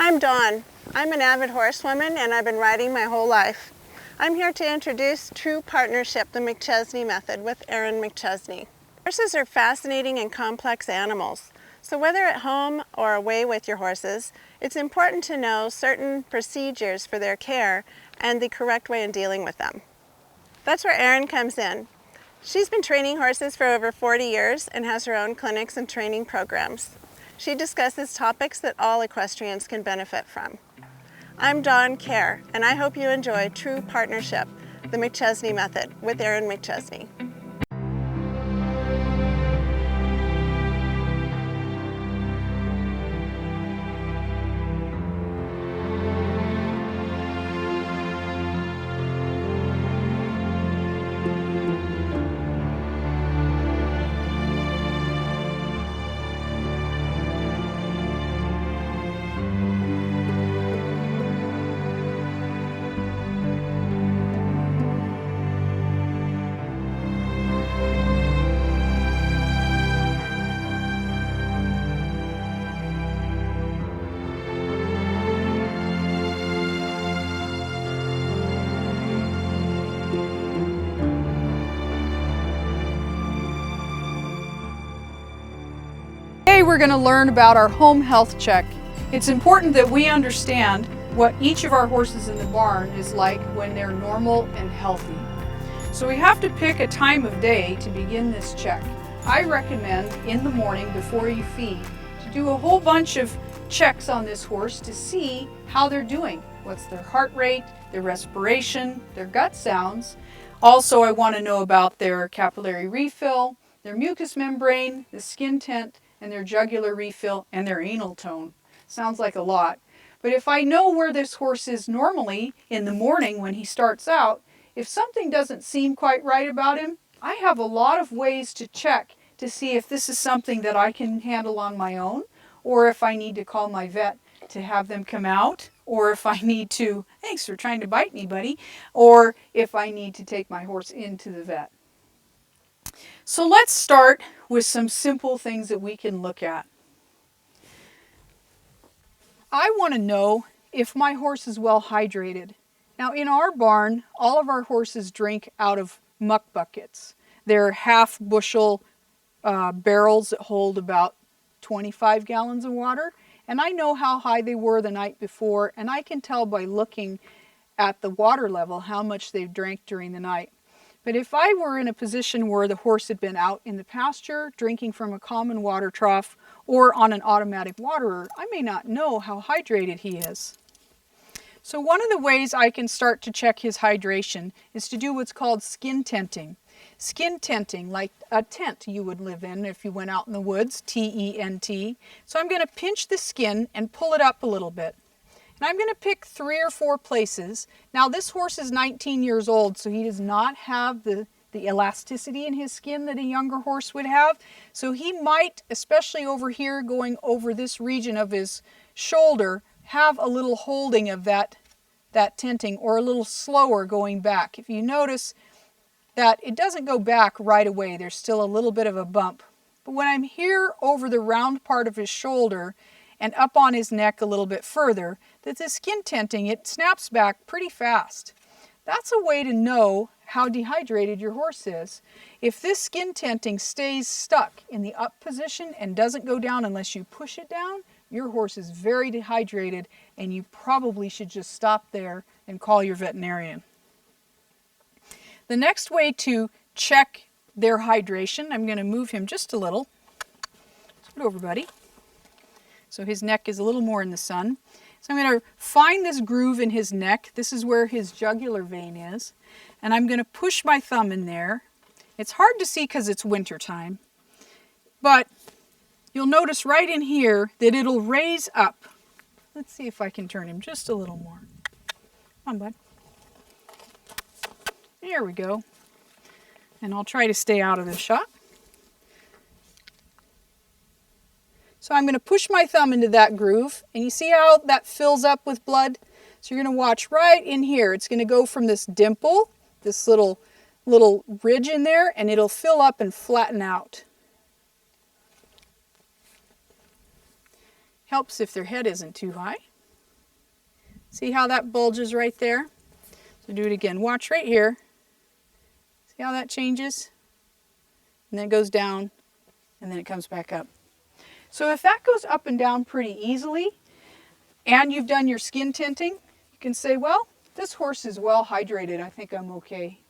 I'm Dawn. I'm an avid horsewoman and I've been riding my whole life. I'm here to introduce True Partnership, the McChesney method with Erin McChesney. Horses are fascinating and complex animals. So whether at home or away with your horses, it's important to know certain procedures for their care and the correct way in dealing with them. That's where Erin comes in. She's been training horses for over 40 years and has her own clinics and training programs. She discusses topics that all equestrians can benefit from. I'm Dawn Kerr, and I hope you enjoy True Partnership, the McChesney method with Erin McChesney. Today we're going to learn about our home health check. It's important that we understand what each of our horses in the barn is like when they're normal and healthy. So we have to pick a time of day to begin this check. I recommend in the morning before you feed to do a whole bunch of checks on this horse to see how they're doing. What's their heart rate, their respiration, their gut sounds. Also, I want to know about their capillary refill, their mucous membrane, the skin tint, and their jugular refill, and their anal tone. Sounds like a lot. But if I know where this horse is normally in the morning when he starts out, if something doesn't seem quite right about him, I have a lot of ways to check to see if this is something that I can handle on my own, or if I need to call my vet to have them come out, or if I need to, thanks for trying to bite me, buddy, or if I need to take my horse into the vet. So let's start with some simple things that we can look at. I want to know if my horse is well hydrated. Now in our barn, all of our horses drink out of muck buckets. They're half bushel barrels that hold about 25 gallons of water. And I know how high they were the night before, and I can tell by looking at the water level how much they've drank during the night. But if I were in a position where the horse had been out in the pasture, drinking from a common water trough, or on an automatic waterer, I may not know how hydrated he is. So one of the ways I can start to check his hydration is to do what's called skin tenting. Skin tenting, like a tent you would live in if you went out in the woods, T-E-N-T. So I'm going to pinch the skin and pull it up a little bit. And I'm going to pick 3 or 4 places. Now this horse is 19 years old, so he does not have the elasticity in his skin that a younger horse would have. So he might, especially over here, going over this region of his shoulder, have a little holding of that tenting, or a little slower going back. If you notice that it doesn't go back right away, there's still a little bit of a bump. But when I'm here over the round part of his shoulder and up on his neck a little bit further, that the skin tenting, it snaps back pretty fast. That's a way to know how dehydrated your horse is. If this skin tenting stays stuck in the up position and doesn't go down unless you push it down, your horse is very dehydrated, and you probably should just stop there and call your veterinarian. The next way to check their hydration, I'm going to move him just a little. Scoot over, buddy. So his neck is a little more in the sun. So I'm going to find this groove in his neck. This is where his jugular vein is. And I'm going to push my thumb in there. It's hard to see because it's winter time. But you'll notice right in here that it'll raise up. Let's see if I can turn him just a little more. Come on, bud. There we go. And I'll try to stay out of the shot. So I'm going to push my thumb into that groove, and you see how that fills up with blood? So you're going to watch right in here. It's going to go from this dimple, this little ridge in there, and it'll fill up and flatten out. Helps if their head isn't too high. See how that bulges right there? So do it again. Watch right here. See how that changes? And then it goes down, and then it comes back up. So if that goes up and down pretty easily, and you've done your skin tinting, you can say, well, this horse is well hydrated. I think I'm okay.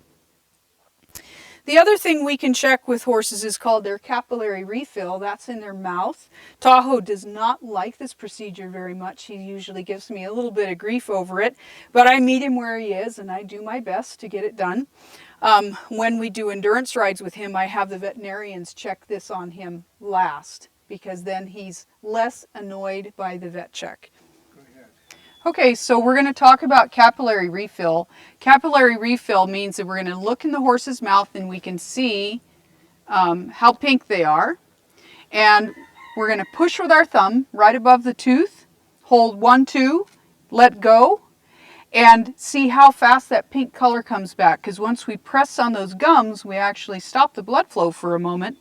The other thing we can check with horses is called their capillary refill. That's in their mouth. Tahoe does not like this procedure very much. He usually gives me a little bit of grief over it, but I meet him where he is and I do my best to get it done. When we do endurance rides with him, I have the veterinarians check this on him last, because then he's less annoyed by the vet check. Okay, so we're going to talk about capillary refill. Capillary refill means that we're going to look in the horse's mouth and we can see how pink they are. And we're going to push with our thumb right above the tooth, hold 1, 2, let go, and see how fast that pink color comes back. Because once we press on those gums, we actually stop the blood flow for a moment.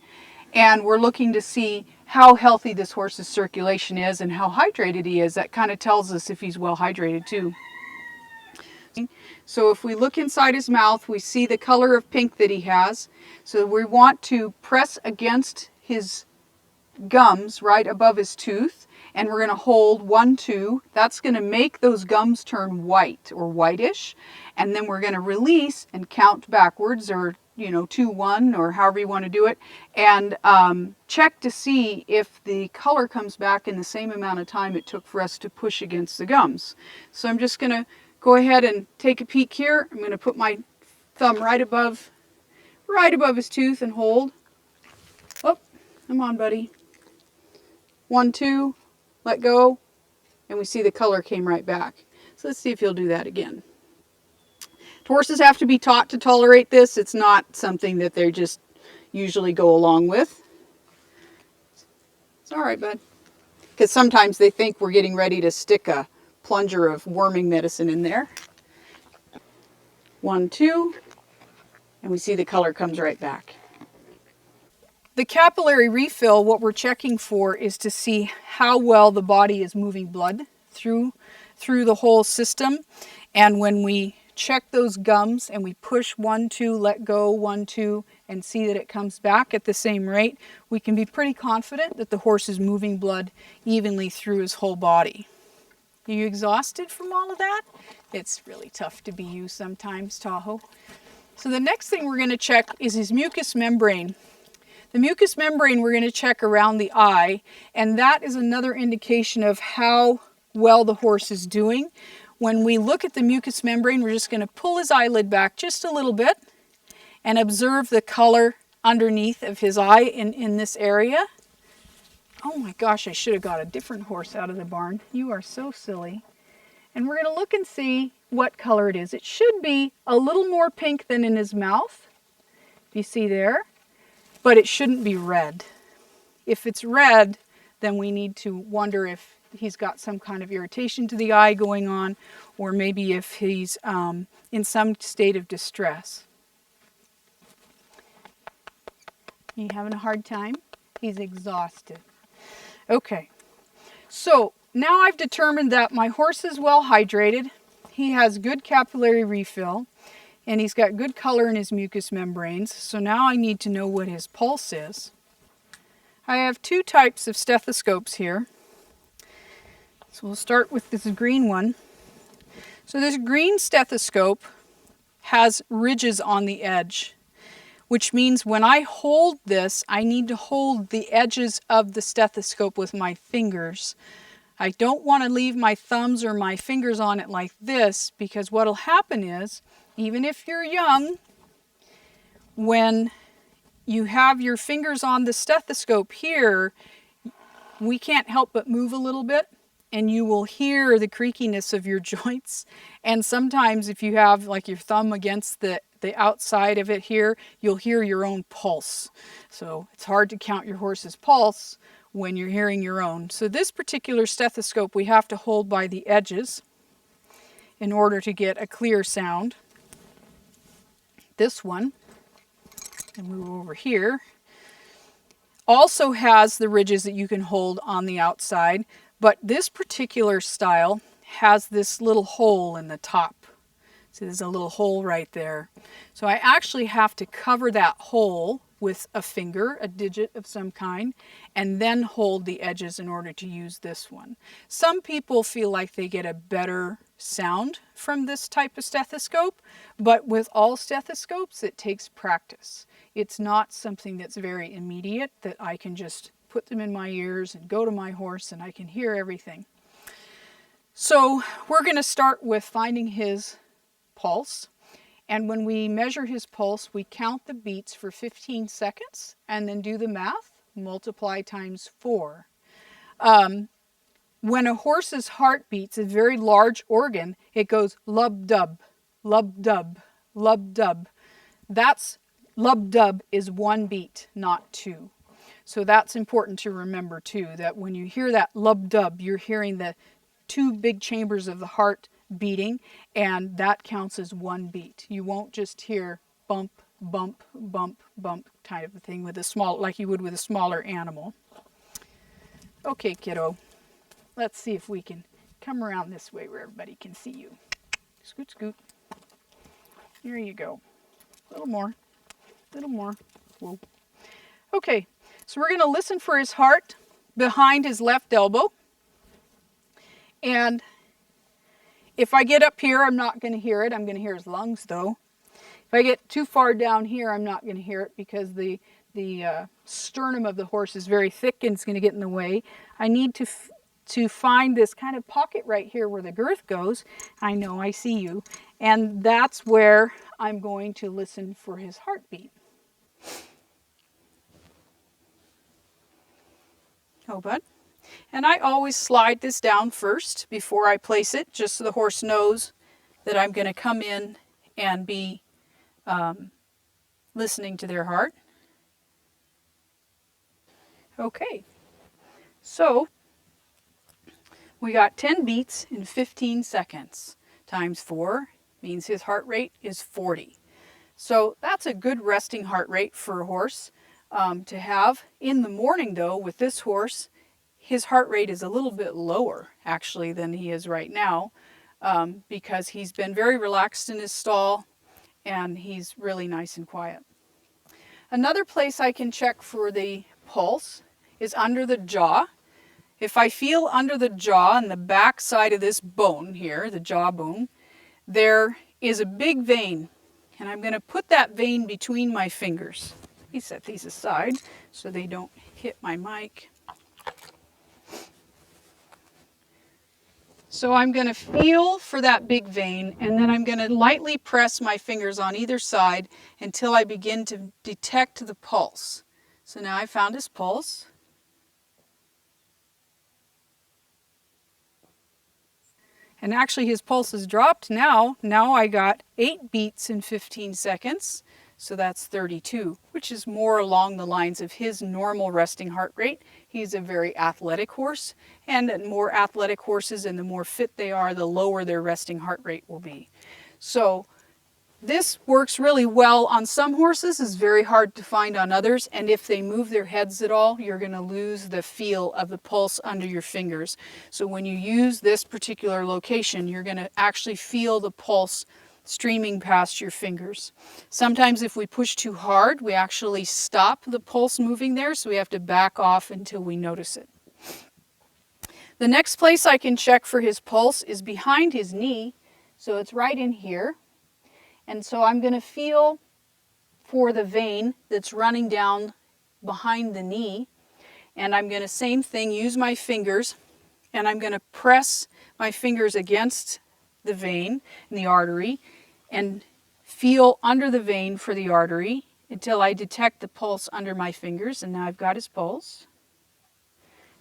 And we're looking to see how healthy this horse's circulation is and how hydrated he is. That kind of tells us if he's well hydrated too. So if we look inside his mouth, we see the color of pink that he has. So we want to press against his gums right above his tooth, and we're going to hold 1, 2. That's going to make those gums turn white or whitish, and then we're going to release and count backwards, or 2, 1, or however you want to do it, and check to see if the color comes back in the same amount of time it took for us to push against the gums. So I'm just going to go ahead and take a peek here. I'm going to put my thumb right above his tooth and hold. Oh, come on, buddy. 1, 2, let go, and we see the color came right back. So let's see if he'll do that again. Horses have to be taught to tolerate this. It's not something that they just usually go along with. It's all right, bud. Because sometimes they think we're getting ready to stick a plunger of worming medicine in there. 1, 2, and we see the color comes right back. The capillary refill, what we're checking for is to see how well the body is moving blood through the whole system. And when we check those gums and we push 1, 2, let go, 1, 2, and see that it comes back at the same rate, we can be pretty confident that the horse is moving blood evenly through his whole body. Are you exhausted from all of that? It's really tough to be you sometimes, Tahoe. So the next thing we're going to check is his mucous membrane. The mucous membrane we're going to check around the eye, and that is another indication of how well the horse is doing. When we look at the mucous membrane, we're just going to pull his eyelid back just a little bit and observe the color underneath of his eye in this area. Oh my gosh, I should have got a different horse out of the barn. You are so silly. And we're going to look and see what color it is. It should be a little more pink than in his mouth. You see there? But it shouldn't be red. If it's red, then we need to wonder if he's got some kind of irritation to the eye going on, or maybe if he's in some state of distress. You having a hard time? He's exhausted. Okay, so now I've determined that my horse is well hydrated. He has good capillary refill, and he's got good color in his mucous membranes. So now I need to know what his pulse is. I have 2 types of stethoscopes here. So we'll start with this green one. So this green stethoscope has ridges on the edge, which means when I hold this, I need to hold the edges of the stethoscope with my fingers. I don't want to leave my thumbs or my fingers on it like this, because what'll happen is, even if you're young, when you have your fingers on the stethoscope here, we can't help but move a little bit, and you will hear the creakiness of your joints. And sometimes if you have like your thumb against the outside of it here, you'll hear your own pulse. So it's hard to count your horse's pulse when you're hearing your own. So this particular stethoscope we have to hold by the edges in order to get a clear sound. This one, and move over here, also has the ridges that you can hold on the outside. But this particular style has this little hole in the top. See, there's a little hole right there. So I actually have to cover that hole with a finger, a digit of some kind, and then hold the edges in order to use this one. Some people feel like they get a better sound from this type of stethoscope, but with all stethoscopes, it takes practice. It's not something that's very immediate that I can just put them in my ears and go to my horse and I can hear everything. So we're going to start with finding his pulse. And when we measure his pulse, we count the beats for 15 seconds and then do the math, multiply times 4. When a horse's heart beats, a very large organ, it goes lub-dub, lub-dub, lub-dub. That's lub-dub is 1 beat, not 2. So that's important to remember too, that when you hear that lub-dub, you're hearing the 2 big chambers of the heart beating, and that counts as 1 beat. You won't just hear bump, bump, bump, bump type of thing with a small, like you would with a smaller animal. Okay, kiddo, let's see if we can come around this way where everybody can see you. Scoot, scoot. There you go. A little more, a little more. Whoa. Okay, so we're going to listen for his heart behind his left elbow. And if I get up here, I'm not going to hear it. I'm going to hear his lungs, though. If I get too far down here, I'm not going to hear it because the sternum of the horse is very thick and it's going to get in the way. I need to find this kind of pocket right here where the girth goes. I know, I see you. And that's where I'm going to listen for his heartbeat. Oh, bud. And I always slide this down first before I place it, just so the horse knows that I'm going to come in and be listening to their heart. Okay, so we got 10 beats in 15 seconds. Times 4 means his heart rate is 40. So that's a good resting heart rate for a horse to have. In the morning, though, with this horse, his heart rate is a little bit lower, actually, than he is right now because he's been very relaxed in his stall and he's really nice and quiet. Another place I can check for the pulse is under the jaw. If I feel under the jaw and the back side of this bone here, the jawbone, there is a big vein. And I'm going to put that vein between my fingers. Let me set these aside so they don't hit my mic. So I'm going to feel for that big vein, and then I'm going to lightly press my fingers on either side until I begin to detect the pulse. So now I found his pulse. And actually his pulse has dropped now. Now I got 8 beats in 15 seconds. So that's 32, which is more along the lines of his normal resting heart rate. He's a very athletic horse, and more athletic horses and the more fit they are, the lower their resting heart rate will be. So this works really well on some horses, is very hard to find on others, and if they move their heads at all, you're going to lose the feel of the pulse under your fingers. So when you use this particular location, you're going to actually feel the pulse streaming past your fingers. Sometimes if we push too hard, we actually stop the pulse moving there, so we have to back off until we notice it. The next place I can check for his pulse is behind his knee, so it's right in here. And so I'm going to feel for the vein that's running down behind the knee, and I'm going to, same thing, use my fingers, and I'm going to press my fingers against the vein and the artery and feel under the vein for the artery until I detect the pulse under my fingers. And now I've got his pulse.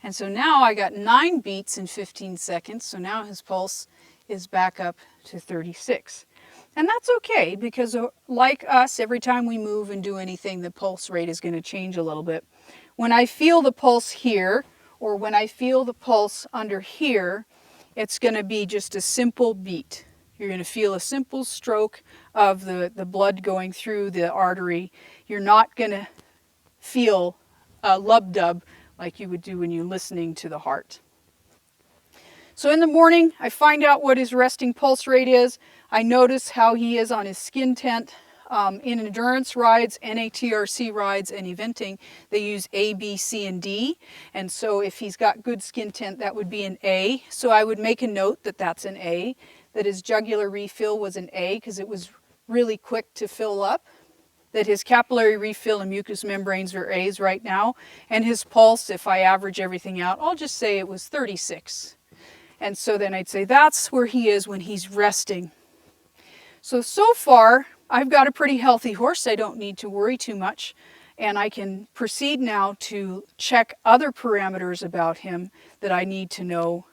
And so now I got 9 beats in 15 seconds. So now his pulse is back up to 36. And that's okay, because like us, every time we move and do anything, the pulse rate is going to change a little bit. When I feel the pulse here, or when I feel the pulse under here, it's going to be just a simple beat. You're going to feel a simple stroke of the blood going through the artery. You're not going to feel a lub-dub like you would do when you're listening to the heart. So in the morning, I find out what his resting pulse rate is. I notice how he is on his skin tent. In endurance rides, NATRC rides, and eventing, they use A, B, C, and D. And so if he's got good skin tent, that would be an A. So I would make a note that that's an A, that his jugular refill was an A because it was really quick to fill up, that his capillary refill and mucous membranes are A's right now, and his pulse, if I average everything out, I'll just say it was 36. And so then I'd say that's where he is when he's resting. So far, I've got a pretty healthy horse. I don't need to worry too much. And I can proceed now to check other parameters about him that I need to know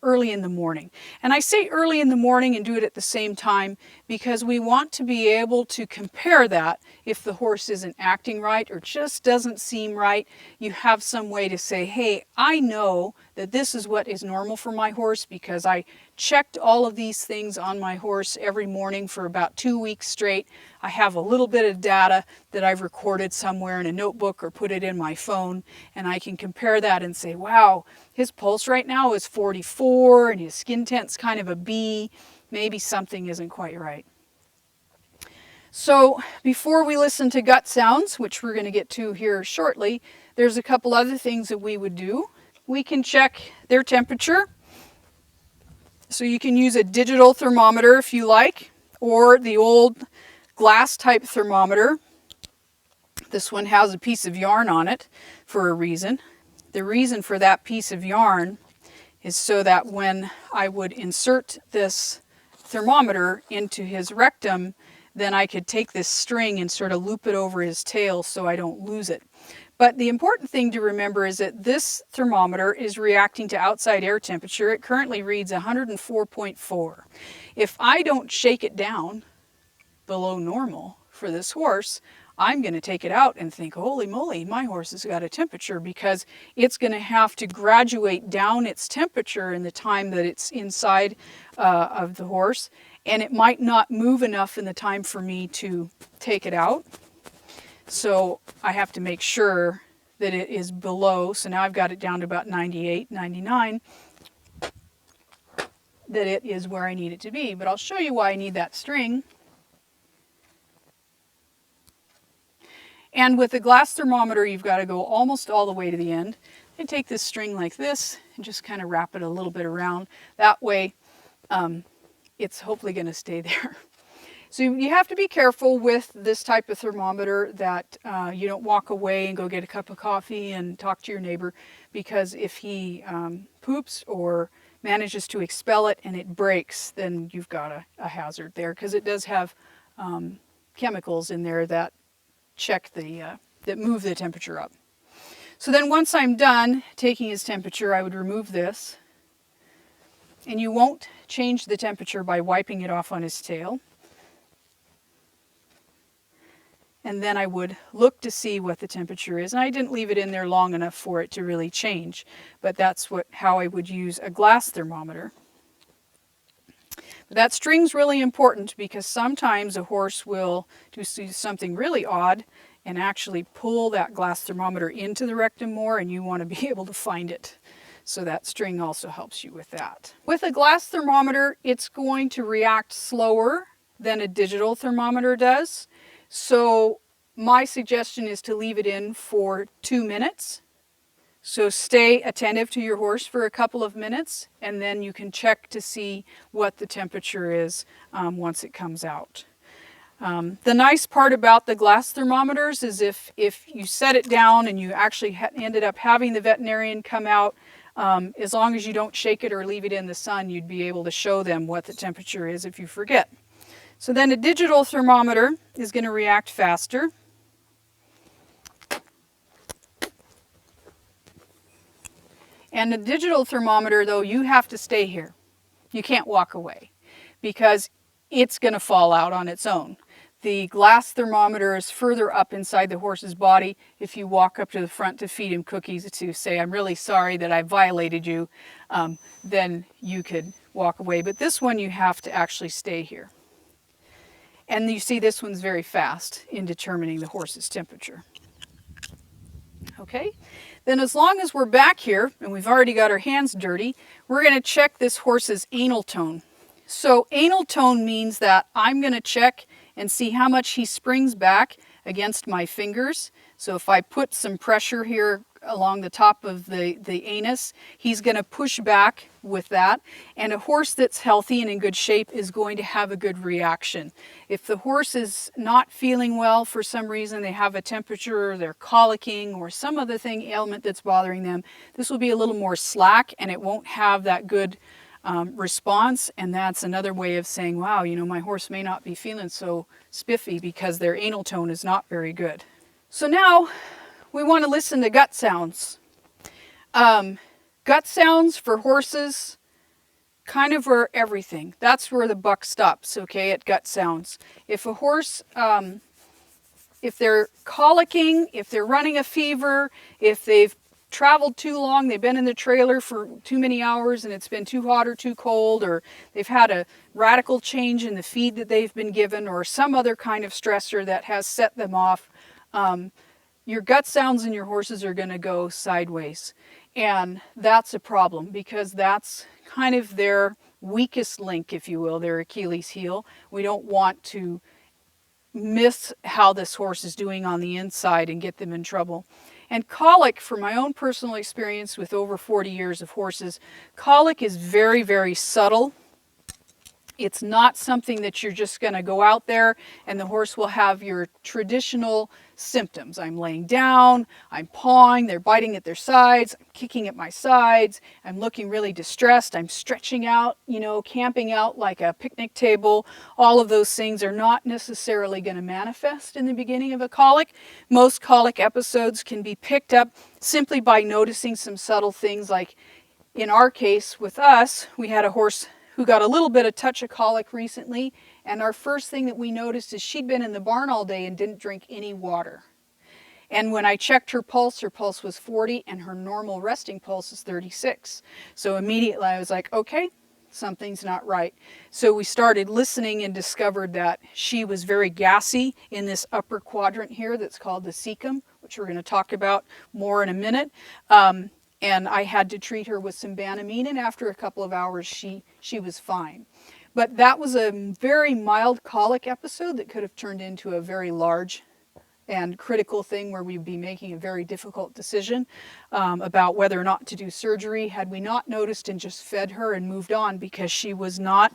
early in the morning. And I say early in the morning and do it at the same time because we want to be able to compare that if the horse isn't acting right or just doesn't seem right. You have some way to say, hey, I know that this is what is normal for my horse because I checked all of these things on my horse every morning for about 2 weeks straight. I have a little bit of data that I've recorded somewhere in a notebook or put it in my phone, and I can compare that and say, wow, his pulse right now is 44 and his skin tent's kind of a B. Maybe something isn't quite right. So before we listen to gut sounds, which we're going to get to here shortly, there's a couple other things that we would do. We can check their temperature. So you can use a digital thermometer if you like, or the old glass type thermometer. This one has a piece of yarn on it for a reason. The reason for that piece of yarn is so that when I would insert this thermometer into his rectum, then I could take this string and sort of loop it over his tail so I don't lose it. But the important thing to remember is that this thermometer is reacting to outside air temperature. It currently reads 104.4. If I don't shake it down below normal for this horse, I'm going to take it out and think, holy moly, my horse has got a temperature, because it's going to have to graduate down its temperature in the time that it's inside of the horse, and it might not move enough in the time for me to take it out. So I have to make sure that it is below. So now I've got it down to about 98, 99, that it is where I need it to be. But I'll show you why I need that string. And with a glass thermometer, you've got to go almost all the way to the end. And take this string like this and just kind of wrap it a little bit around. That way, it's hopefully going to stay there. So you have to be careful with this type of thermometer that you don't walk away and go get a cup of coffee and talk to your neighbor, because if he poops or manages to expel it and it breaks, then you've got a hazard there, because it does have chemicals in there that check that move the temperature up. So then once I'm done taking his temperature, I would remove this, and you won't change the temperature by wiping it off on his tail. And then I would look to see what the temperature is. And I didn't leave it in there long enough for it to really change, but that's how I would use a glass thermometer. But that string's really important, because sometimes a horse will do something really odd and actually pull that glass thermometer into the rectum more, and you want to be able to find it. So that string also helps you with that. With a glass thermometer, it's going to react slower than a digital thermometer does. So my suggestion is to leave it in for 2 minutes. So stay attentive to your horse for a couple of minutes, and then you can check to see what the temperature is once it comes out. The nice part about the glass thermometers is if you set it down and you actually ended up having the veterinarian come out, as long as you don't shake it or leave it in the sun, you'd be able to show them what the temperature is if you forget. So then a digital thermometer is going to react faster. And a digital thermometer, though, you have to stay here. You can't walk away, because it's going to fall out on its own. The glass thermometer is further up inside the horse's body. If you walk up to the front to feed him cookies to say, I'm really sorry that I violated you, then you could walk away. But this one, you have to actually stay here. And you see this one's very fast in determining the horse's temperature. Okay, then as long as we're back here and we've already got our hands dirty, we're going to check this horse's anal tone. So anal tone means that I'm going to check and see how much he springs back against my fingers. So if I put some pressure here along the top of the anus, he's going to push back with that. And a horse that's healthy and in good shape is going to have a good reaction. If the horse is not feeling well for some reason, they have a temperature, they're colicking, or some other ailment that's bothering them, this will be a little more slack and it won't have that good response. And that's another way of saying, wow, you know, my horse may not be feeling so spiffy because their anal tone is not very good. So now we want to listen to gut sounds. Gut sounds for horses kind of are everything. That's where the buck stops, okay, at gut sounds. If a horse, if they're colicking, if they're running a fever, if they've traveled too long, they've been in the trailer for too many hours and it's been too hot or too cold, or they've had a radical change in the feed that they've been given, or some other kind of stressor that has set them off, your gut sounds in your horses are going to go sideways. And that's a problem because that's kind of their weakest link, if you will, their Achilles heel. We don't want to miss how this horse is doing on the inside and get them in trouble. And colic, from my own personal experience with over 40 years of horses, colic is very, very subtle. It's not something that you're just going to go out there and the horse will have your traditional symptoms. I'm laying down, I'm pawing, they're biting at their sides, I'm kicking at my sides, I'm looking really distressed, I'm stretching out, you know, camping out like a picnic table. All of those things are not necessarily going to manifest in the beginning of a colic. Most colic episodes can be picked up simply by noticing some subtle things, like in our case with us, we had a horse who got a little bit of touch of colic recently, and our first thing that we noticed is she'd been in the barn all day and didn't drink any water. And when I checked her pulse was 40 and her normal resting pulse is 36. So immediately I was like, okay, something's not right. So we started listening and discovered that she was very gassy in this upper quadrant here that's called the cecum, which we're going to talk about more in a minute. And I had to treat her with some Banamine, and after a couple of hours, she was fine. But that was a very mild colic episode that could have turned into a very large and critical thing where we'd be making a very difficult decision about whether or not to do surgery had we not noticed and just fed her and moved on, because she was not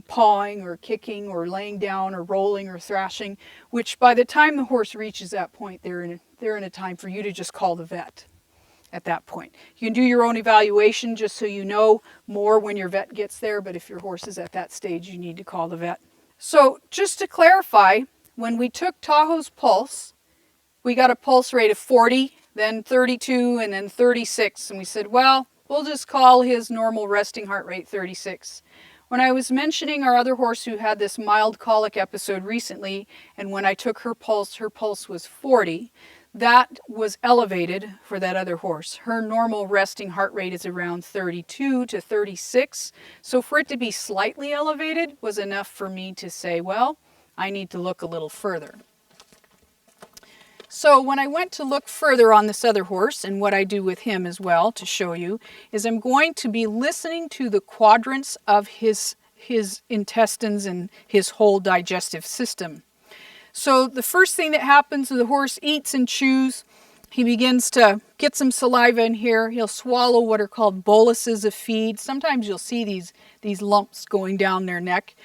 pawing or kicking or laying down or rolling or thrashing, which by the time the horse reaches that point, they're in a time for you to just call the vet. At that point, you can do your own evaluation just so you know more when your vet gets there, but if your horse is at that stage, you need to call the vet. So just to clarify, when we took Tahoe's pulse, we got a pulse rate of 40, then 32, and then 36, and we said, well, we'll just call his normal resting heart rate 36. When I was mentioning our other horse who had this mild colic episode recently, and when I took her pulse was 40, that was elevated for that other horse. Her normal resting heart rate is around 32 to 36. So for it to be slightly elevated was enough for me to say, well, I need to look a little further. So when I went to look further on this other horse, and what I do with him as well to show you, is I'm going to be listening to the quadrants of his intestines and his whole digestive system. So the first thing that happens is the horse eats and chews. He begins to get some saliva in here. He'll swallow what are called boluses of feed. Sometimes you'll see these lumps going down their neck.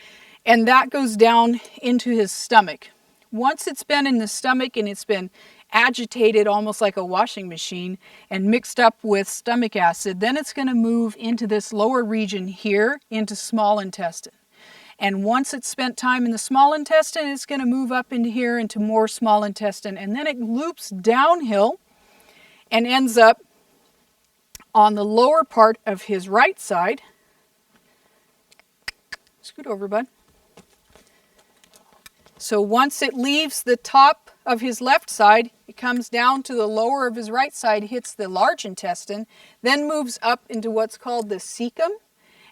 And that goes down into his stomach. Once it's been in the stomach and it's been agitated almost like a washing machine and mixed up with stomach acid, then it's going to move into this lower region here into small intestine. And once it's spent time in the small intestine, it's going to move up into here into more small intestine. And then it loops downhill and ends up on the lower part of his right side. Scoot over, bud. So once it leaves the top of his left side, it comes down to the lower of his right side, hits the large intestine, then moves up into what's called the cecum.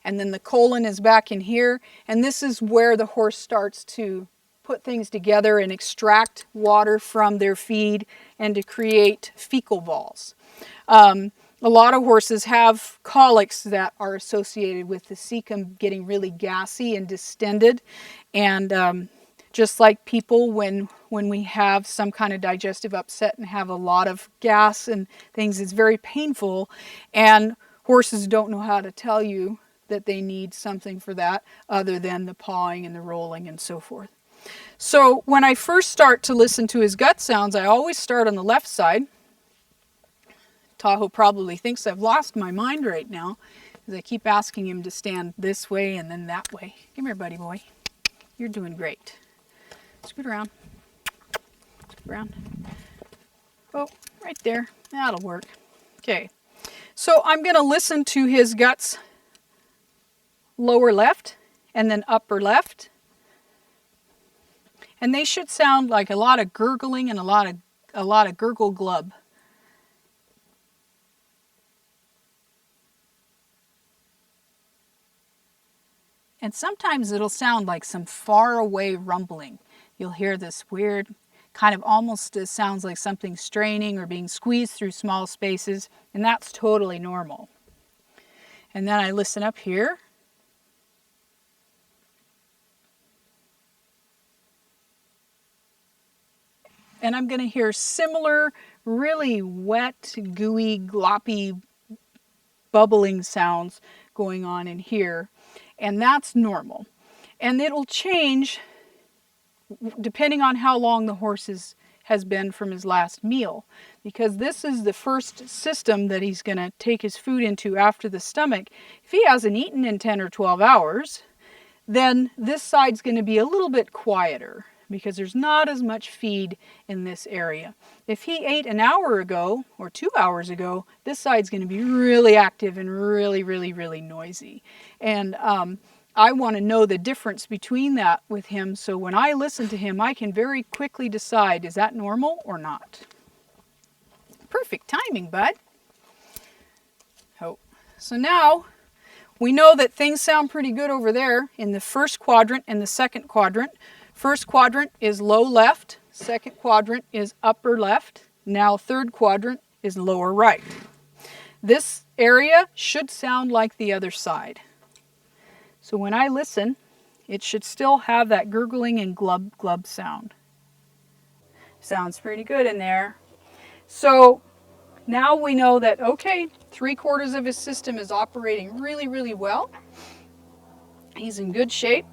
And then the colon is back in here, and this is where the horse starts to put things together and extract water from their feed and to create fecal balls. A lot of horses have colics that are associated with the cecum getting really gassy and distended. And just like people, when we have some kind of digestive upset and have a lot of gas and things, it's very painful. And horses don't know how to tell you that they need something for that other than the pawing and the rolling and so forth. So when I first start to listen to his gut sounds, I always start on the left side. Tahoe probably thinks I've lost my mind right now because I keep asking him to stand this way and then that way. Come here, buddy boy. You're doing great. Scoot around. Scoot around. Oh, right there. That'll work. Okay. So I'm going to listen to his guts lower left and then upper left. And they should sound like a lot of gurgling and a lot of gurgle glub. And sometimes it'll sound like some far away rumbling. You'll hear this weird kind of almost sounds like something straining or being squeezed through small spaces, and that's totally normal. And then I listen up here. And I'm going to hear similar, really wet, gooey, gloppy, bubbling sounds going on in here. And that's normal. And it'll change depending on how long the horse has been from his last meal. Because this is the first system that he's going to take his food into after the stomach. If he hasn't eaten in 10 or 12 hours, then this side's going to be a little bit quieter because there's not as much feed in this area. If he ate an hour ago or 2 hours ago, this side's going to be really active and really, really, really noisy. And I want to know the difference between that with him, so when I listen to him, I can very quickly decide, is that normal or not? Perfect timing, bud. Oh. So now we know that things sound pretty good over there in the first quadrant and the second quadrant. First quadrant is low left, second quadrant is upper left, now third quadrant is lower right. This area should sound like the other side. So when I listen, it should still have that gurgling and glub glub sound. Sounds pretty good in there. So now we know that, okay, 3/4 of his system is operating really, really well. He's in good shape.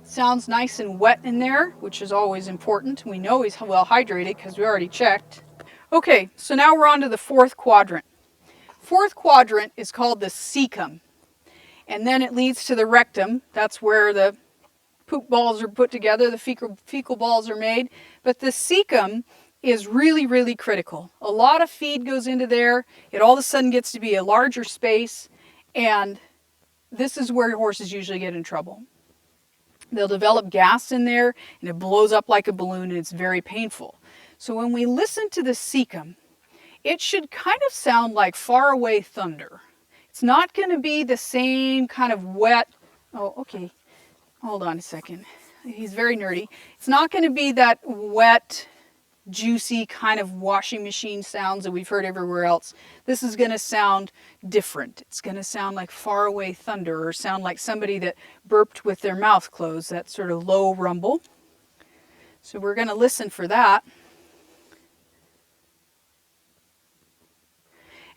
Sounds nice and wet in there, which is always important. We know he's well hydrated because we already checked. Okay, so now we're on to the fourth quadrant. Fourth quadrant is called the cecum. And then it leads to the rectum. That's where the poop balls are put together, the fecal balls are made. But the cecum is really, really critical. A lot of feed goes into there. It all of a sudden gets to be a larger space. And this is where horses usually get in trouble. They'll develop gas in there and it blows up like a balloon and it's very painful. So when we listen to the cecum, it should kind of sound like faraway thunder. It's not going to be the same kind of wet, oh, okay, hold on a second. He's very nerdy. It's not going to be that wet, juicy kind of washing machine sounds that we've heard everywhere else. This is going to sound different. It's going to sound like faraway thunder or sound like somebody that burped with their mouth closed, that sort of low rumble. So we're going to listen for that.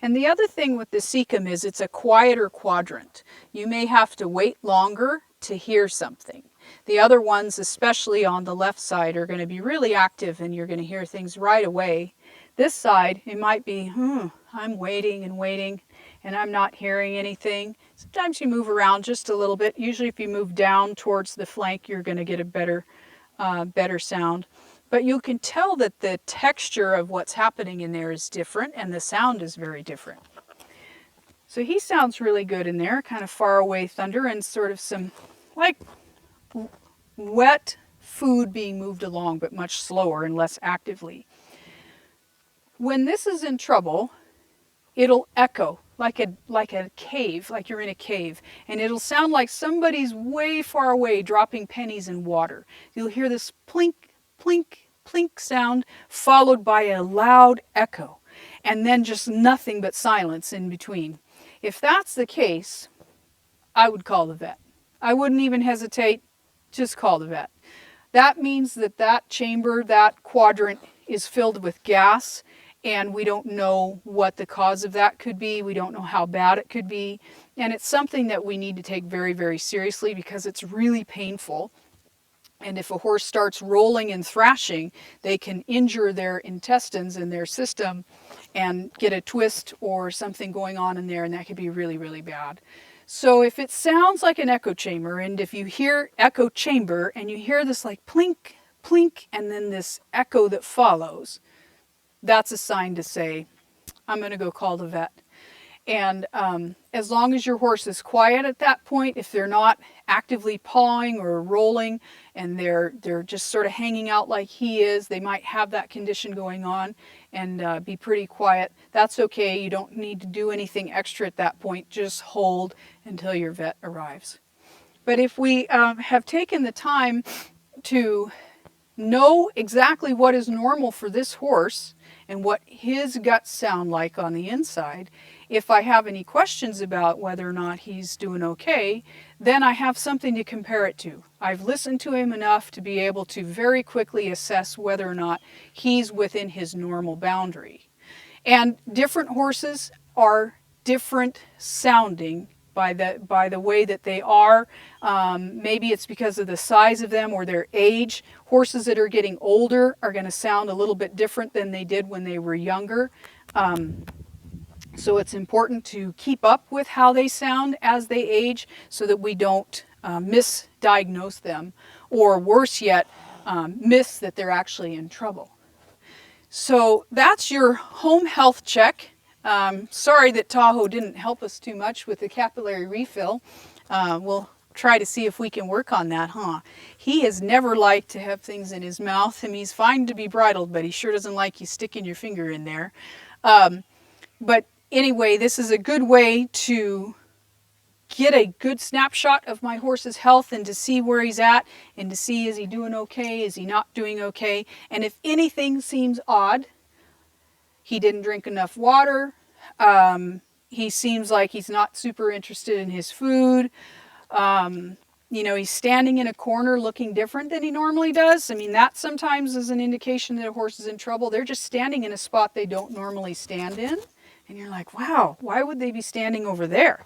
And the other thing with the cecum is it's a quieter quadrant. You may have to wait longer to hear something. The other ones, especially on the left side, are going to be really active and you're going to hear things right away. This side, it might be, I'm waiting and waiting and I'm not hearing anything. Sometimes you move around just a little bit. Usually if you move down towards the flank, you're going to get a better sound. But you can tell that the texture of what's happening in there is different and the sound is very different. So he sounds really good in there, kind of far away thunder and sort of some like wet food being moved along, but much slower and less actively. When this is in trouble, it'll echo like a cave, like you're in a cave, and it'll sound like somebody's way far away dropping pennies in water. You'll hear this plink, plink, plink sound followed by a loud echo, and then just nothing but silence in between. If that's the case, I would call the vet. I wouldn't even hesitate, just call the vet. That means that that chamber, that quadrant is filled with gas, and we don't know what the cause of that could be. We don't know how bad it could be. And it's something that we need to take very, very seriously because it's really painful. And if a horse starts rolling and thrashing, they can injure their intestines and their system and get a twist or something going on in there, and that could be really, really bad. So if it sounds like an echo chamber, and if you hear echo chamber and you hear this like plink, plink, and then this echo that follows, that's a sign to say, I'm going to go call the vet. And as long as your horse is quiet at that point, if they're not actively pawing or rolling and they're just sort of hanging out like he is, they might have that condition going on and be pretty quiet. That's okay. You don't need to do anything extra at that point. Just hold until your vet arrives. But if we have taken the time to know exactly what is normal for this horse and what his guts sound like on the inside, if I have any questions about whether or not he's doing okay, then I have something to compare it to. I've listened to him enough to be able to very quickly assess whether or not he's within his normal boundary. And different horses are different sounding by the way that they are. Maybe it's because of the size of them or their age. Horses that are getting older are going to sound a little bit different than they did when they were younger. So it's important to keep up with how they sound as they age so that we don't misdiagnose them, or worse yet, miss that they're actually in trouble. So that's your home health check. Sorry that Tahoe didn't help us too much with the capillary refill. We'll try to see if we can work on that, huh? He has never liked to have things in his mouth. I mean, he's fine to be bridled, but he sure doesn't like you sticking your finger in there. But anyway, this is a good way to get a good snapshot of my horse's health and to see where he's at and to see, is he doing okay, is he not doing okay. And if anything seems odd, he didn't drink enough water, he seems like he's not super interested in his food, he's standing in a corner looking different than he normally does. I mean, that sometimes is an indication that a horse is in trouble. They're just standing in a spot they don't normally stand in. And you're like, wow, why would they be standing over there?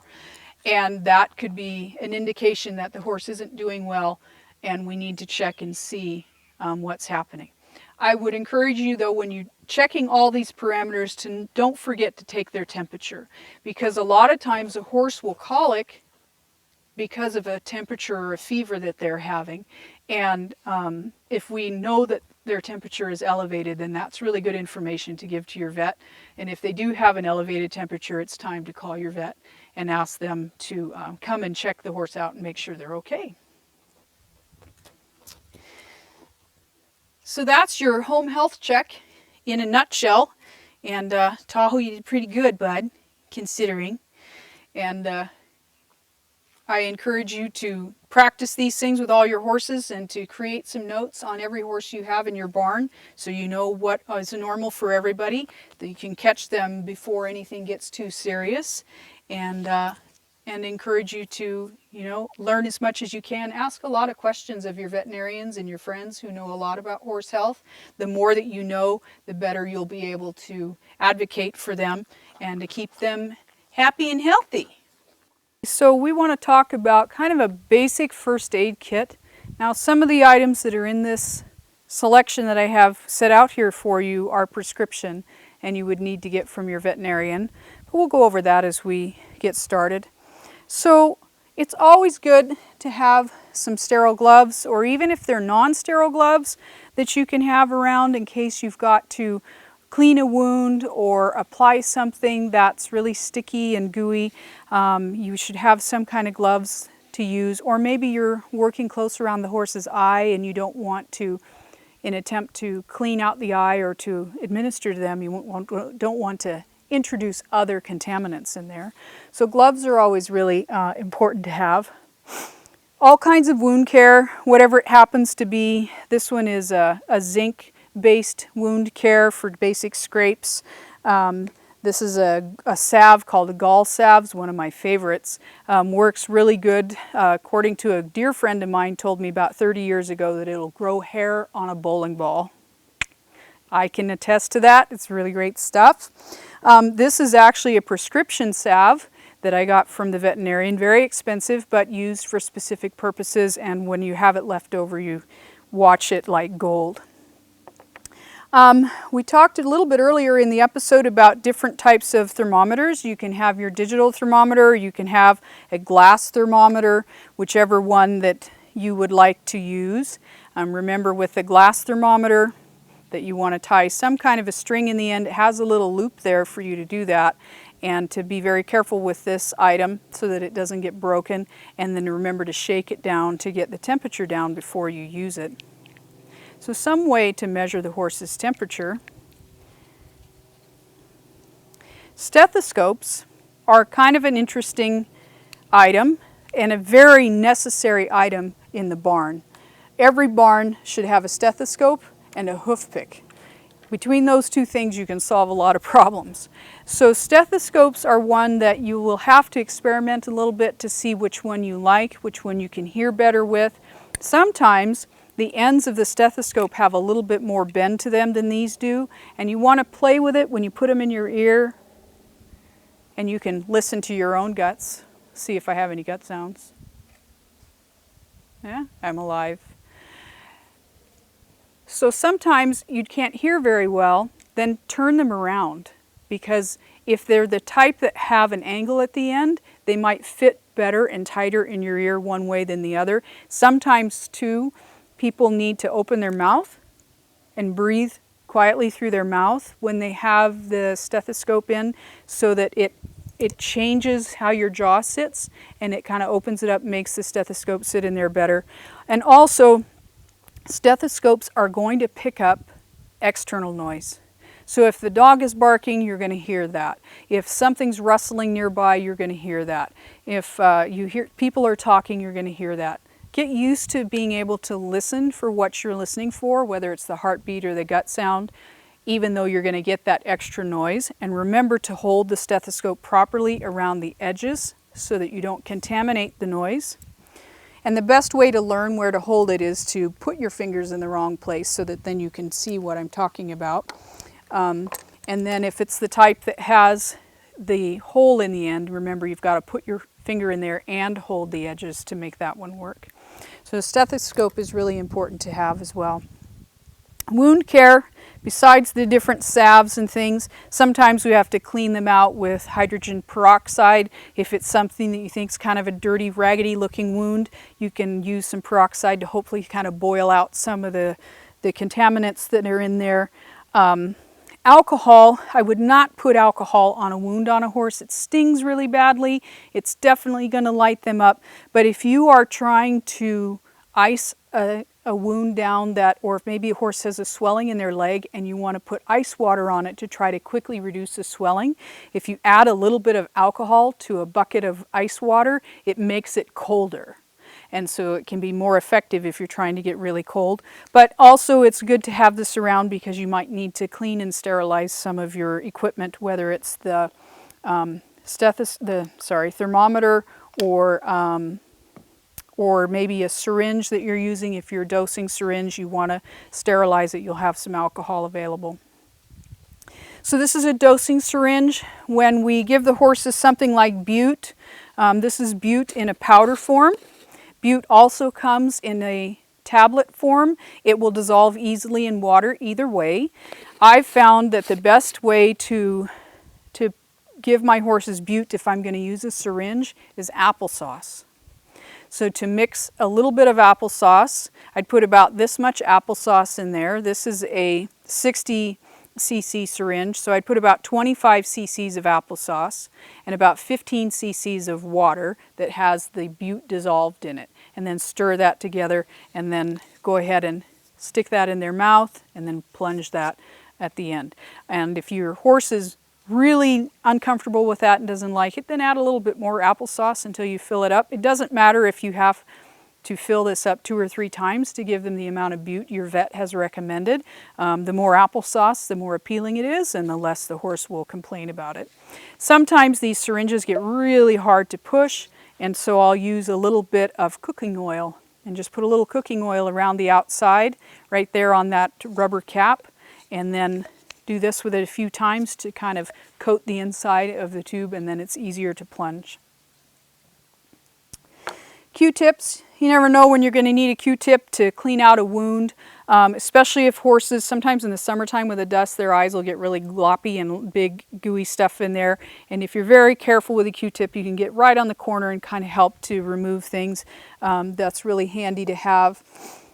And that could be an indication that the horse isn't doing well and we need to check and see what's happening. I would encourage you, though, when you're checking all these parameters, to don't forget to take their temperature, because a lot of times a horse will colic because of a temperature or a fever that they're having. And if we know that their temperature is elevated, then that's really good information to give to your vet. And if they do have an elevated temperature, it's time to call your vet and ask them to come and check the horse out and make sure they're okay. So that's your home health check in a nutshell. And Tahoe, you did pretty good, bud, considering. And I encourage you to practice these things with all your horses and to create some notes on every horse you have in your barn so you know what is normal for everybody, that you can catch them before anything gets too serious. And encourage you to, learn as much as you can. Ask a lot of questions of your veterinarians and your friends who know a lot about horse health. The more that you know, the better you'll be able to advocate for them and to keep them happy and healthy. So we want to talk about kind of a basic first aid kit. Now, some of the items that are in this selection that I have set out here for you are prescription, and you would need to get from your veterinarian. But we'll go over that as we get started. So it's always good to have some sterile gloves, or even if they're non-sterile gloves, that you can have around in case you've got to clean a wound or apply something that's really sticky and gooey. You should have some kind of gloves to use, or maybe you're working close around the horse's eye and you don't want to, in attempt to clean out the eye or to administer to them, you don't want to introduce other contaminants in there. So gloves are always really important to have. All kinds of wound care, whatever it happens to be. This one is a zinc-based wound care for basic scrapes. This is a salve called a gall salve, one of my favorites. Works really good. According to a dear friend of mine, told me about 30 years ago that it'll grow hair on a bowling ball. I can attest to that. It's really great stuff. This is actually a prescription salve that I got from the veterinarian. Very expensive, but used for specific purposes, and when you have it left over, you watch it like gold. We talked a little bit earlier in the episode about different types of thermometers. You can have your digital thermometer, you can have a glass thermometer, whichever one that you would like to use. Remember, with the glass thermometer that you want to tie some kind of a string in the end. It has a little loop there for you to do that, and to be very careful with this item so that it doesn't get broken, and then remember to shake it down to get the temperature down before you use it. So some way to measure the horse's temperature. Stethoscopes are kind of an interesting item and a very necessary item in the barn. Every barn should have a stethoscope and a hoof pick. Between those two things you can solve a lot of problems. So stethoscopes are one that you will have to experiment a little bit to see which one you like, which one you can hear better with. Sometimes the ends of the stethoscope have a little bit more bend to them than these do, and you want to play with it when you put them in your ear, and you can listen to your own guts. See if I have any gut sounds. Yeah, I'm alive. So sometimes you can't hear very well, then turn them around, because if they're the type that have an angle at the end, they might fit better and tighter in your ear one way than the other. Sometimes too, people need to open their mouth and breathe quietly through their mouth when they have the stethoscope in, so that it changes how your jaw sits, and it kind of opens it up, makes the stethoscope sit in there better. And also, stethoscopes are going to pick up external noise. So if the dog is barking, you're going to hear that. If something's rustling nearby, you're going to hear that. If you hear people are talking, you're going to hear that. Get used to being able to listen for what you're listening for, whether it's the heartbeat or the gut sound, even though you're going to get that extra noise. And remember to hold the stethoscope properly around the edges so that you don't contaminate the noise. And the best way to learn where to hold it is to put your fingers in the wrong place, so that then you can see what I'm talking about. And then if it's the type that has the hole in the end, remember you've got to put your finger in there and hold the edges to make that one work. So the stethoscope is really important to have as well. Wound care, besides the different salves and things, sometimes we have to clean them out with hydrogen peroxide. If it's something that you think is kind of a dirty, raggedy looking wound, you can use some peroxide to hopefully kind of boil out some of the contaminants that are in there. Alcohol, I would not put alcohol on a wound on a horse. It stings really badly. It's definitely going to light them up. But if you are trying to ice a wound down, or if maybe a horse has a swelling in their leg and you want to put ice water on it to try to quickly reduce the swelling, if you add a little bit of alcohol to a bucket of ice water, it makes it colder. And so it can be more effective if you're trying to get really cold. But also it's good to have this around because you might need to clean and sterilize some of your equipment, whether it's the thermometer or maybe a syringe that you're using. If you're dosing syringe, you want to sterilize it. You'll have some alcohol available. So this is a dosing syringe. When we give the horses something like bute, this is bute in a powder form. Bute also comes in a tablet form. It will dissolve easily in water either way. I've found that the best way to give my horses bute, if I'm going to use a syringe, is applesauce. So to mix a little bit of applesauce, I'd put about this much applesauce in there. This is a 60 cc syringe, so I'd put about 25 cc's of applesauce and about 15 cc's of water that has the bute dissolved in it, and then stir that together, and then go ahead and stick that in their mouth and then plunge that at the end. And if your horse is really uncomfortable with that and doesn't like it, then add a little bit more applesauce until you fill it up. It doesn't matter if you have to fill this up 2 or 3 times to give them the amount of bute your vet has recommended. The more applesauce, the more appealing it is, and the less the horse will complain about it. Sometimes these syringes get really hard to push, and so I'll use a little bit of cooking oil and just put a little cooking oil around the outside right there on that rubber cap, and then do this with it a few times to kind of coat the inside of the tube, and then it's easier to plunge. Q-tips. You never know when you're going to need a Q-tip to clean out a wound, especially if horses, sometimes in the summertime with the dust, their eyes will get really gloppy and big gooey stuff in there. And if you're very careful with a Q-tip, you can get right on the corner and kind of help to remove things. That's really handy to have.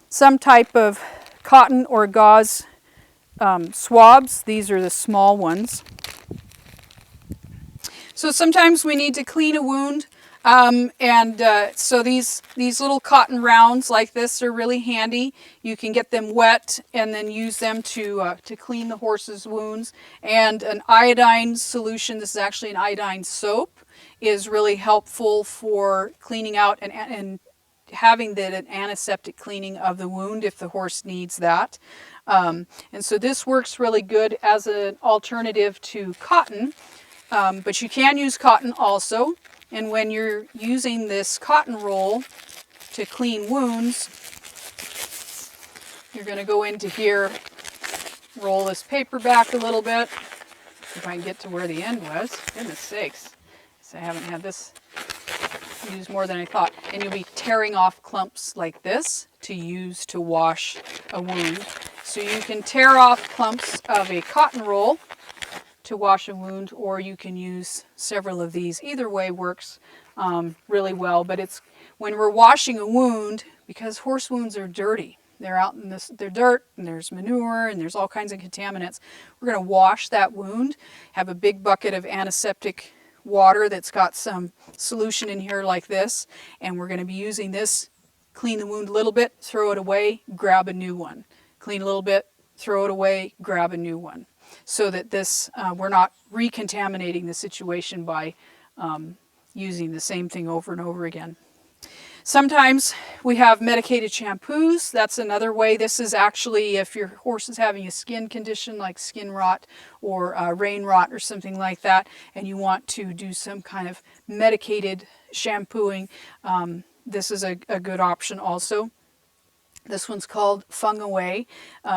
Some type of cotton or gauze swabs. These are the small ones. So sometimes we need to clean a wound. So these little cotton rounds like this are really handy. You can get them wet and then use them to clean the horse's wounds. And an iodine solution, this is actually an iodine soap, is really helpful for cleaning out and having an antiseptic cleaning of the wound if the horse needs that. And so this works really good as an alternative to cotton, but you can use cotton also. And when you're using this cotton roll to clean wounds, you're going to go into here, roll this paper back a little bit. If I can get to where the end was. Goodness sakes. So I haven't had this used more than I thought. And you'll be tearing off clumps like this to use to wash a wound. So you can tear off clumps of a cotton roll to wash a wound, or you can use several of these. Either way works really well, but it's when we're washing a wound, because horse wounds are dirty. They're out in they're dirt, and there's manure, and there's all kinds of contaminants. We're going to wash that wound, have a big bucket of antiseptic water that's got some solution in here like this, and we're going to be using this, clean the wound a little bit, throw it away, grab a new one. Clean a little bit, throw it away, grab a new one. So that this, we're not recontaminating the situation by using the same thing over and over again. Sometimes we have medicated shampoos. That's another way. This is actually if your horse is having a skin condition like skin rot or rain rot or something like that, and you want to do some kind of medicated shampooing, this is a good option also. This one's called Fung Away.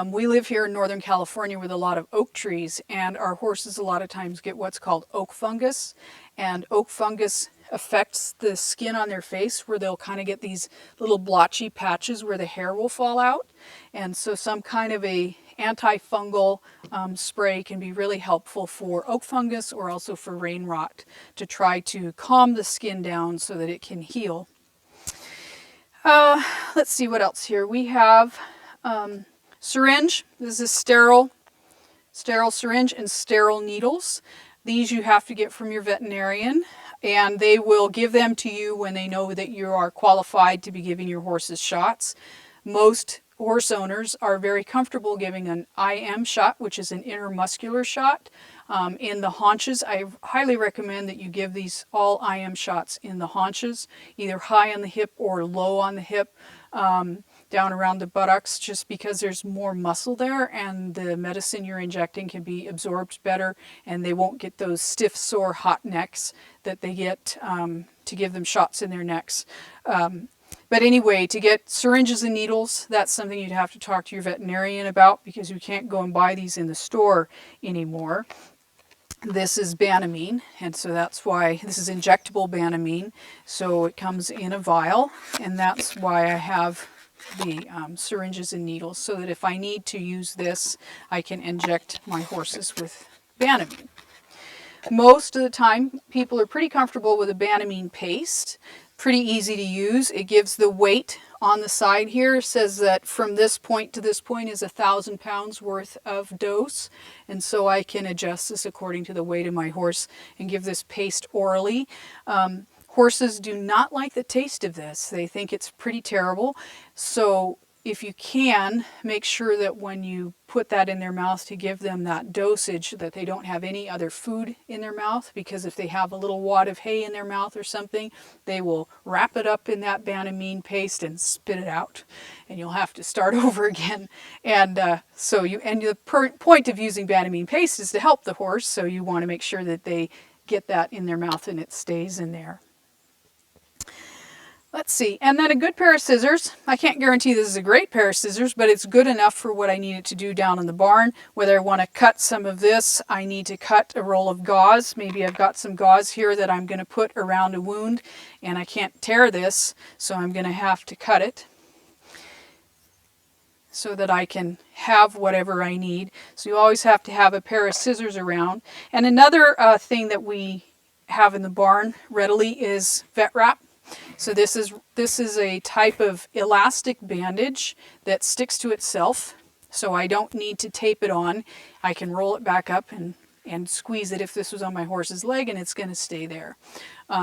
We live here in Northern California with a lot of oak trees, and our horses a lot of times get what's called oak fungus. And oak fungus affects the skin on their face, where they'll kind of get these little blotchy patches where the hair will fall out. And so some kind of a antifungal spray can be really helpful for oak fungus or also for rain rot to try to calm the skin down so that it can heal. Let's see what else here. We have syringe. This is sterile syringe and sterile needles. These you have to get from your veterinarian, and they will give them to you when they know that you are qualified to be giving your horses shots. Most horse owners are very comfortable giving an IM shot, which is an intermuscular shot. In the haunches, I highly recommend that you give these all IM shots in the haunches, either high on the hip or low on the hip, down around the buttocks, just because there's more muscle there and the medicine you're injecting can be absorbed better, and they won't get those stiff, sore, hot necks that they get to give them shots in their necks. But anyway, to get syringes and needles, that's something you'd have to talk to your veterinarian about, because you can't go and buy these in the store anymore. This is Banamine, and so that's why this is injectable Banamine. So it comes in a vial, and that's why I have the syringes and needles, so that if I need to use this, I can inject my horses with Banamine. Most of the time, people are pretty comfortable with a Banamine paste. Pretty easy to use. It gives the weight on the side here. It says that from this point to this point is 1,000 pounds worth of dose. And so I can adjust this according to the weight of my horse and give this paste orally. Horses do not like the taste of this. They think it's pretty terrible. So if you can, make sure that when you put that in their mouth to give them that dosage, that they don't have any other food in their mouth, because if they have a little wad of hay in their mouth or something, they will wrap it up in that Banamine paste and spit it out, and you'll have to start over again. And the point of using Banamine paste is to help the horse, so you want to make sure that they get that in their mouth and it stays in there. Let's see, and then a good pair of scissors. I can't guarantee this is a great pair of scissors, but it's good enough for what I need it to do down in the barn. Whether I want to cut some of this, I need to cut a roll of gauze. Maybe I've got some gauze here that I'm going to put around a wound, and I can't tear this, so I'm going to have to cut it so that I can have whatever I need. So you always have to have a pair of scissors around. And another thing that we have in the barn readily is vet wrap. So this is a type of elastic bandage that sticks to itself, so I don't need to tape it on. I can roll it back up and squeeze it if this was on my horse's leg, and it's going to stay there.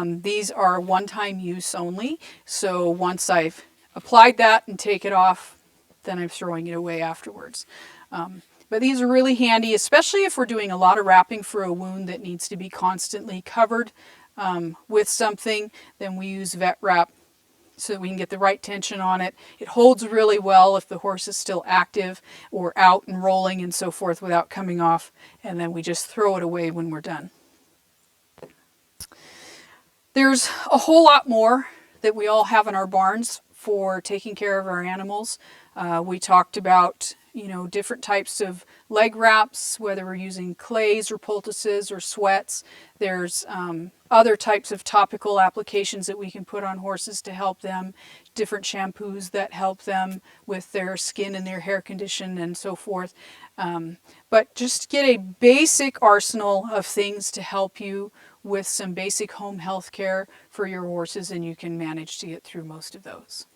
These are one-time use only, so once I've applied that and take it off, then I'm throwing it away afterwards. But these are really handy, especially if we're doing a lot of wrapping for a wound that needs to be constantly covered with something. Then we use vet wrap so that we can get the right tension on it. It holds really well if the horse is still active or out and rolling and so forth without coming off, and then we just throw it away when we're done. There's a whole lot more that we all have in our barns for taking care of our animals. We talked about different types of leg wraps, whether we're using clays or poultices or sweats. There's other types of topical applications that we can put on horses to help them, different shampoos that help them with their skin and their hair condition and so forth. But just get a basic arsenal of things to help you with some basic home health care for your horses, and you can manage to get through most of those.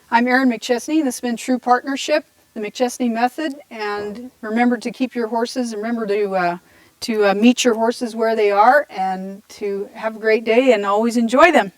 I'm Erin McChesney. This has been True Partnership, the McChesney Method. And remember to keep your horses. Remember to meet your horses where they are, and to have a great day and always enjoy them.